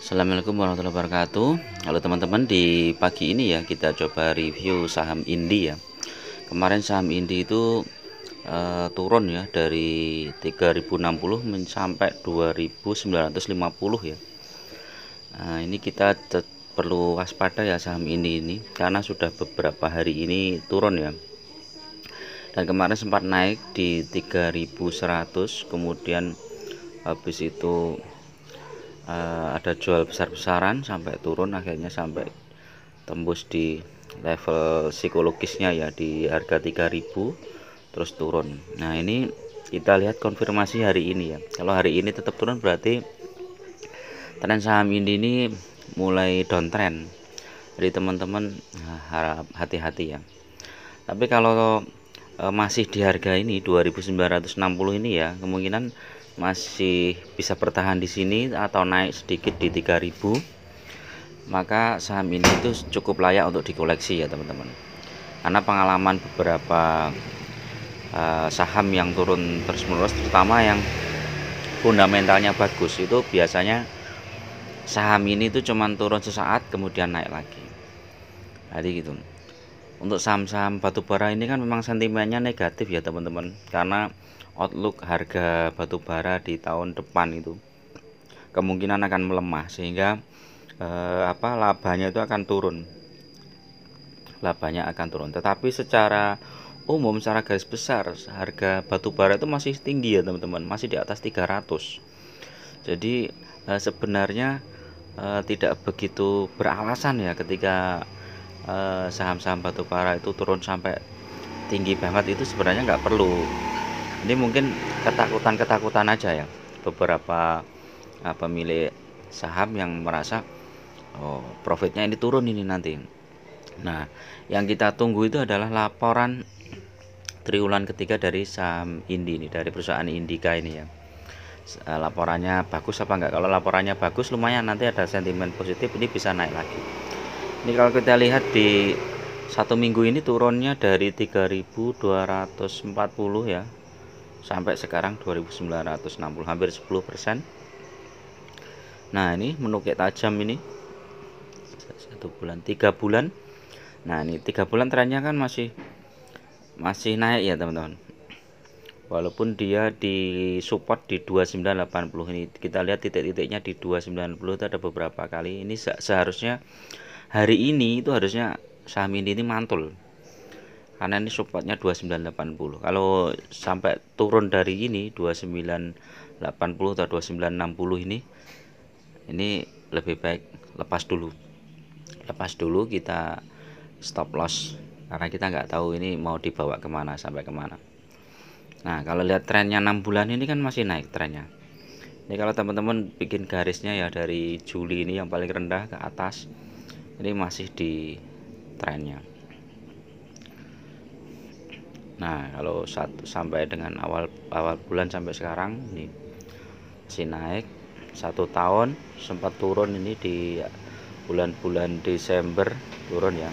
Assalamualaikum warahmatullahi wabarakatuh. Halo teman-teman, di pagi ini ya kita coba review saham Indi ya. Kemarin saham Indi itu turun ya dari 3060 sampai 2950 ya. Nah, ini kita perlu waspada ya saham ini karena sudah beberapa hari ini turun ya. Dan kemarin sempat naik di 3100, kemudian habis itu ada jual besar-besaran sampai turun, akhirnya sampai tembus di level psikologisnya ya di harga 3000 terus turun. Nah, ini kita lihat konfirmasi hari ini ya. Kalau hari ini tetap turun berarti tren saham ini mulai downtrend. Jadi teman-teman harap hati-hati ya. Tapi kalau masih di harga ini 2960 ini ya, kemungkinan masih bisa bertahan di sini atau naik sedikit di 3000, maka saham ini itu cukup layak untuk dikoleksi ya teman-teman. Karena pengalaman beberapa saham yang turun terus-menerus, terutama yang fundamentalnya bagus, itu biasanya saham ini tuh cuman turun sesaat kemudian naik lagi. Jadi gitu. Untuk saham-saham batubara ini kan memang sentimennya negatif ya teman-teman, karena outlook harga batubara di tahun depan itu kemungkinan akan melemah, sehingga labanya itu akan turun. Tetapi secara umum, secara garis besar, harga batubara itu masih tinggi ya teman-teman, masih di atas 300. Jadi sebenarnya tidak begitu beralasan ya ketika saham-saham batubara itu turun sampai tinggi banget, itu sebenarnya nggak perlu. Ini mungkin ketakutan aja ya beberapa pemilik saham yang merasa profitnya ini turun ini nanti. Nah, yang kita tunggu itu adalah laporan triwulan ketiga dari saham Indi ini, dari perusahaan Indika ini ya. Laporannya bagus apa enggak? Kalau laporannya bagus, lumayan nanti ada sentimen positif, ini bisa naik lagi. Ini kalau kita lihat di satu minggu ini turunnya dari 3240 ya sampai sekarang 2960, hampir 10%. Nah, ini menukik tajam ini 1 bulan, 3 bulan. Nah, ini 3 bulan trennya kan masih naik ya teman-teman, walaupun dia di support di 2980. Ini kita lihat titik-titiknya di 290 itu ada beberapa kali. Ini seharusnya hari ini itu harusnya saham ini mantul, karena ini supportnya 2980. Kalau sampai turun dari ini 2980 atau 2960 ini lebih baik lepas dulu, kita stop loss, karena kita nggak tahu ini mau dibawa kemana, sampai kemana. Nah, kalau lihat trennya 6 bulan ini kan masih naik trennya. Ini kalau teman-teman bikin garisnya ya dari Juli ini yang paling rendah ke atas, ini masih di trennya. Nah, kalau sampai dengan awal bulan sampai sekarang ini masih naik. 1 tahun sempat turun ini di bulan-bulan Desember turun ya.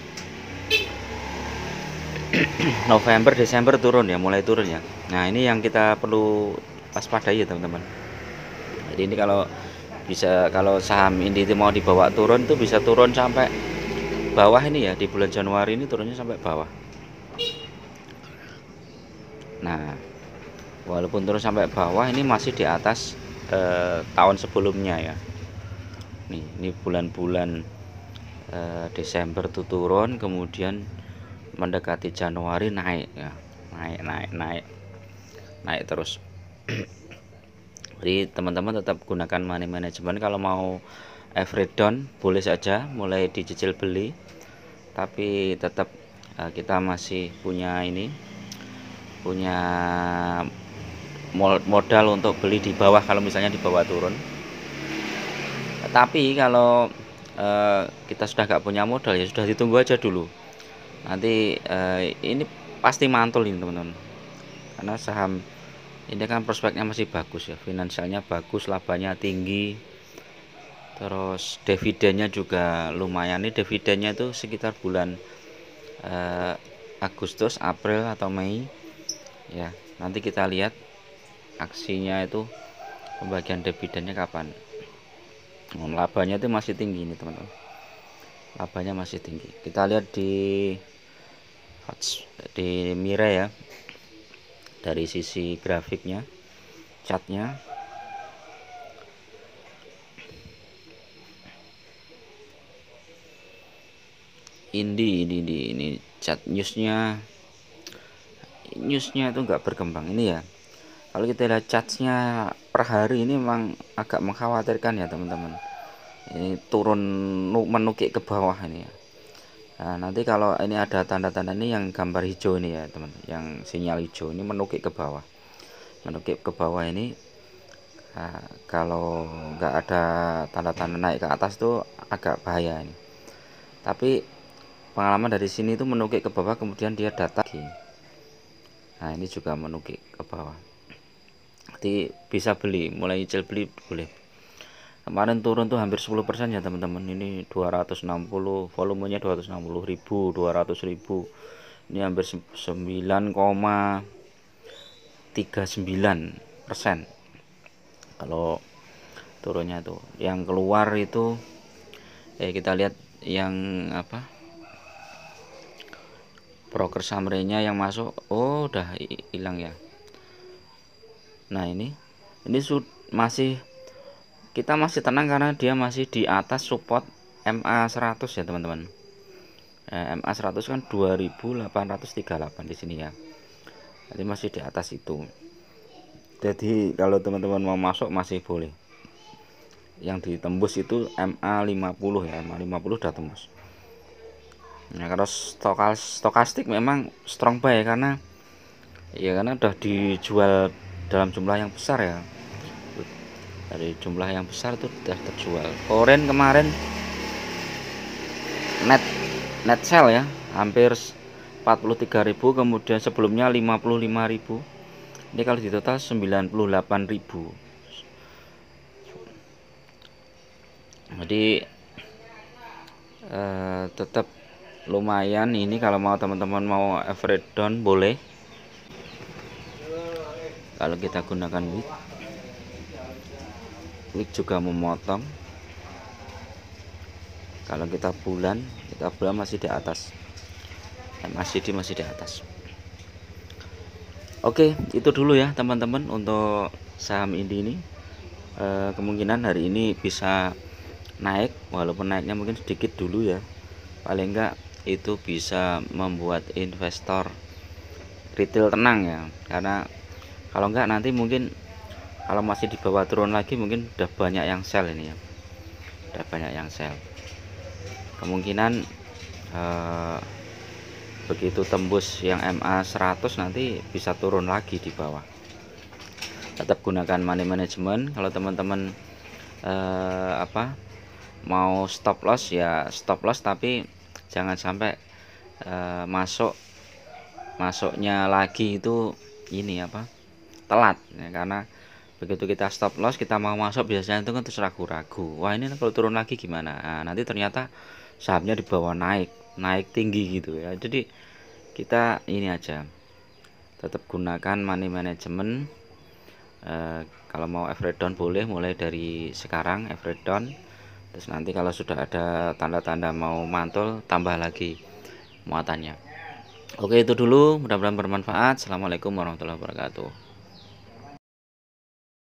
November, Desember turun ya, mulai turun ya. Nah, ini yang kita perlu waspadai ya teman-teman. Jadi ini kalau saham ini mau dibawa turun tuh bisa turun sampai bawah ini ya, di bulan Januari ini turunnya sampai bawah. Nah, walaupun turun sampai bawah, ini masih di atas tahun sebelumnya ya. Ini bulan-bulan Desember tuh turun, kemudian mendekati Januari naik ya, naik terus. Jadi teman-teman tetap gunakan money management. Kalau mau average down boleh saja mulai dicicil beli, tapi tetap kita masih punya modal untuk beli di bawah kalau misalnya di bawah turun. Tapi kalau kita sudah nggak punya modal, ya sudah ditunggu aja dulu. Nanti ini pasti mantul ini teman-teman, karena saham ini kan prospeknya masih bagus ya, finansialnya bagus, labanya tinggi, terus dividennya juga lumayan. Ini dividennya itu sekitar bulan Agustus, April atau Mei ya. Nanti kita lihat aksinya itu pembagian dividennya kapan. Labanya itu masih tinggi ini teman-teman, labanya masih tinggi. Kita lihat di Mirai ya, dari sisi grafiknya, catnya. Ini cat newsnya itu nggak berkembang ini ya. Kalau kita lihat catnya per hari ini memang agak mengkhawatirkan ya teman-teman. Ini turun menukik ke bawah ini ya. Nah, nanti kalau ini ada tanda-tanda ini yang gambar hijau ini ya teman, yang sinyal hijau ini menukik ke bawah, ini. Nah, kalau nggak ada tanda-tanda naik ke atas tuh agak bahaya ini. Tapi pengalaman dari sini itu menukik ke bawah, kemudian dia datang lagi. Nah, ini juga menukik ke bawah. Nanti bisa beli, mulai nyicil beli boleh. Kemarin turun tuh hampir 10% ya teman-teman. Ini 260, volumenya 260.000, 200.000. Ini hampir 9,39%. Kalau turunnya tuh, yang keluar itu kita lihat yang apa, broker summary-nya yang masuk, udah hilang ya. Nah ini masih, kita masih tenang karena dia masih di atas support MA 100 ya teman-teman. MA 100 kan 2838 di sini ya. Jadi masih di atas itu. Jadi kalau teman-teman mau masuk masih boleh. Yang ditembus itu MA 50 ya, MA 50 udah tembus. Nah, kalau stokastik memang strong buy karena udah dijual dalam jumlah yang besar ya. Dari jumlah yang besar itu sudah terjual. Oren kemarin net sell ya, hampir 43.000, kemudian sebelumnya 55.000. Ini kalau di total 98.000. Jadi tetap lumayan ini. Kalau mau teman-teman mau average down boleh. Kalau kita gunakan week juga memotong. Kalau kita bulan masih di atas, MACD masih di atas. Oke, itu dulu ya teman-teman untuk saham ini. Kemungkinan hari ini bisa naik, walaupun naiknya mungkin sedikit dulu ya. Paling enggak itu bisa membuat investor retail tenang ya, karena kalau enggak nanti mungkin kalau masih di bawah turun lagi mungkin udah banyak yang sell ini ya, udah banyak yang sell. Kemungkinan begitu tembus yang MA 100 nanti bisa turun lagi di bawah. Tetap gunakan money management. Kalau teman-teman mau stop loss ya stop loss, tapi jangan sampai masuknya lagi itu ini telat ya, karena begitu kita stop loss kita mau masuk biasanya itu kan terus ragu-ragu, wah ini kalau turun lagi gimana. Nah, nanti ternyata sahamnya di bawah naik tinggi gitu ya. Jadi kita ini aja, tetap gunakan money management. Kalau mau average down boleh mulai dari sekarang average down, terus nanti kalau sudah ada tanda-tanda mau mantul tambah lagi muatannya. Oke, itu dulu, mudah-mudahan bermanfaat. Assalamualaikum warahmatullahi wabarakatuh.